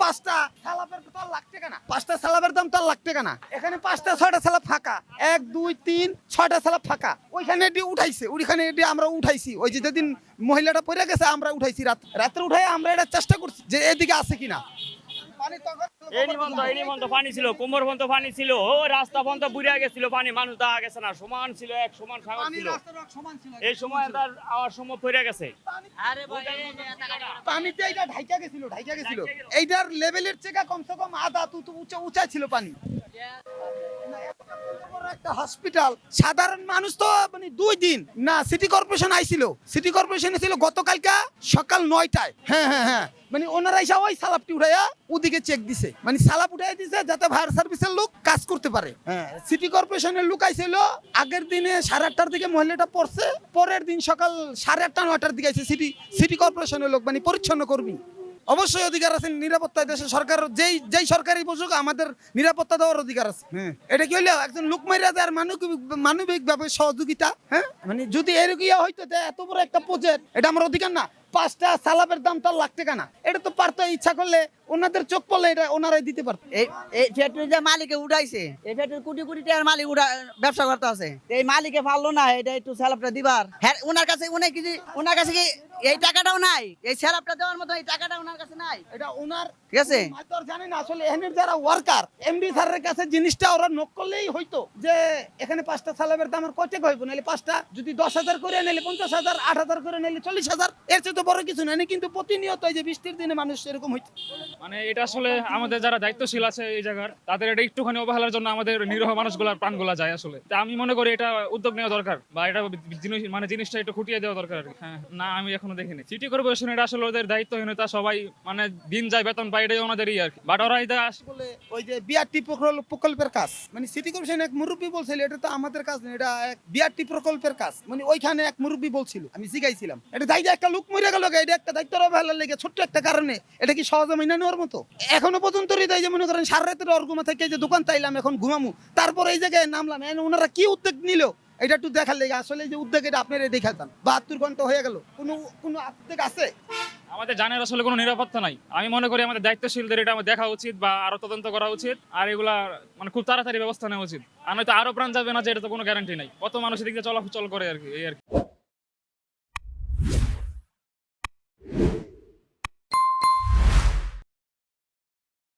পাঁচটা সালাপের তো লাখ টাকা না, পাঁচটা সালাপের দাম তো লাখ টাকা না। এখানে পাঁচটা ছয়টা সালাপ ফাঁকা, 1 2 3 6টা সালাপ ফাঁকা। ওইখানে এটি উঠাইছে, ওইখানে এটি আমরা উঠাইছি। ওই যে যেদিন মহিলাটা পড়ে গেছে আমরা উঠাইছি, রাত্রে উঠাই আমরা এটা চেষ্টা করছি যে এদিকে আছে কিনা। পানি ছিল, কোমর পর্যন্ত পানি ছিল, ও রাস্তা পর্যন্ত বুড়িয়া গেছিল পানি, মানুষ দেখা গেছে না, সমান ছিল, এক সমান সাগর ছিল। এই সময় তার আওয়ার সময় পড়ে গেছে। পানিতে এটা ঢাইকা গেছিল। এইটার লেভেলের চেয়ে কমসে কম আধা উঁচা ছিল পানি। একটা হসপিটাল, সাধারণ মানুষ তো মানে 2 দিন না। সিটি কর্পোরেশন আইছিল, সিটি কর্পোরেশন ছিল গতকালকা সকাল 9টায়। হ্যাঁ, মানে ওনারা এসে ওই সালাপটি উঠাইয়া ওদিকে চেক দিছে, মানে সালাপ উঠাই দিছে যাতে ফায়ার সার্ভিসের লোক কাজ করতে পারে। হ্যাঁ, সিটি কর্পোরেশনের লোক আইছিল আগের দিনে 8:30টার দিকে মহিলাটা পড়ছে, পরের দিন সকাল 8:30 9টার দিকে আইছে সিটি কর্পোরেশনের লোক, মানে পরিচ্ছন্ন কর্মী। অবশ্যই অধিকার আছে নিরাপত্তা, দেশে সরকার যেই সরকারি বসুক আমাদের নিরাপত্তা দেওয়ার অধিকার আছে। এটা কি হইলো একজন লোক মাইরা দেওয়ার মানবিক ভাবে সহযোগিতা? হ্যাঁ, মানে যদি এরকম হইতো এত বড় একটা প্রজেক্ট, এটা আমার অধিকার না। 5টা সালাপের দাম তো লাখ টাকা না, এটা তো পারতো, ইচ্ছা করলে ওনাদের চোখ পড়লে এটা ওনারাই দিতে পারতো। এই ফ্যাক্টরি যে মালিকে উঠাইছে, এই ফ্যাক্টরি কোটি কোটি টাকার মালিক ব্যবসা করতে আছে, এই মালিকে পারলো না এটা একটু স্যালাপটা দিবার। হ্যাঁ, ওনার কাছে কি এই টাকাটাও নাই, এই স্যালাপটা দেওয়ার মতো এই টাকাটা ওনার কাছে নাই। এটা ওনার, ঠিক আছে, জানি না আসলে এখানের যারা ওয়ার্কার এমডি স্যারের কাছে জিনিসটা ওরা নক করলেই হইতো যে এখানে 5টা সালাপের দাম আর কত টাকা হইব, নাহলে 5টা যদি 10,000 করে নিলে 50,000, 8,000 করে নিলে 40,000, এর চেয়ে তো বড় কিছু না। কিন্তু প্রতিনিয়ত এই যে বৃষ্টির দিনে মানুষ এরকম হইতো। মানে এটা আসলে আমাদের যারা দায়িত্বশীল আছে এই জায়গার, তাদের এটা একটুখানি অবহেলার জন্য আমাদের নিরীহ মানুষগুলোর প্রাণগুলা যায় আসলে। তা আমি মনে করি এটা উদ্যোগ নেওয়া দরকার, বা এটা জিনিসটা একটু খুঁটিয়ে দেওয়া দরকার আর কি। হ্যাঁ, না আমি এখনো দেখিনি সিটি কর্পোরেশন, এটা আসলে ওদের দায়িত্বহীনতা। সবাই মানে দিন যায় বেতন পায়, এটাই ওনাদেরই আর কি। বাট ওরা এটা বলে ওই যে বিআরটি প্রকল্পের কাজ, মানে সিটি কর্পোরেশন এক মুরব্বী বলছিল এটা তো আমাদের কাজ না, এটা এক বিআরটি প্রকল্পের কাজ। মানে ওইখানে এক মুরব্বী বলছিল, আমি জিগাইছিলাম এটা দায়িত্ব একটা লোক মরে গেল, এটা একটা দায়িত্ব অবহেলার লেগে ছোট্ট একটা কারণে, এটা কি সহজে মেনে নেওয়ার মতো? এখনো পর্যন্ত হৃদয় যে মনে করেন সারা রাতের অর্গুমা থেকে যে দোকান তাইলাম, এখন ঘুমামু, তারপর এই জায়গায় নামলাম, ওনারা কি উদ্যোগ নিল এটা একটু দেখার লেগে। আসলে যে উদ্যোগ এটা আপনারা দেখাতাম, 72 ঘন্টা হয়ে গেল, কোনো উদ্যোগ আছে? আমাদের জানের আসলে কোনো নিরাপত্তা নাই। আমি মনে করি আমাদের দায়িত্বশীলদের এটা দেখা উচিত, বা আরো তদন্ত করা উচিত, আর এগুলা মানে খুব তাড়াতাড়ি ব্যবস্থা নেওয়া উচিত। আর নয়তো আরো প্রাণ যাবে না, যে এটা তো কোনো গ্যারান্টি নাই। কত মানুষ এদিকে চলাচল করে আর কি, এই আর কি।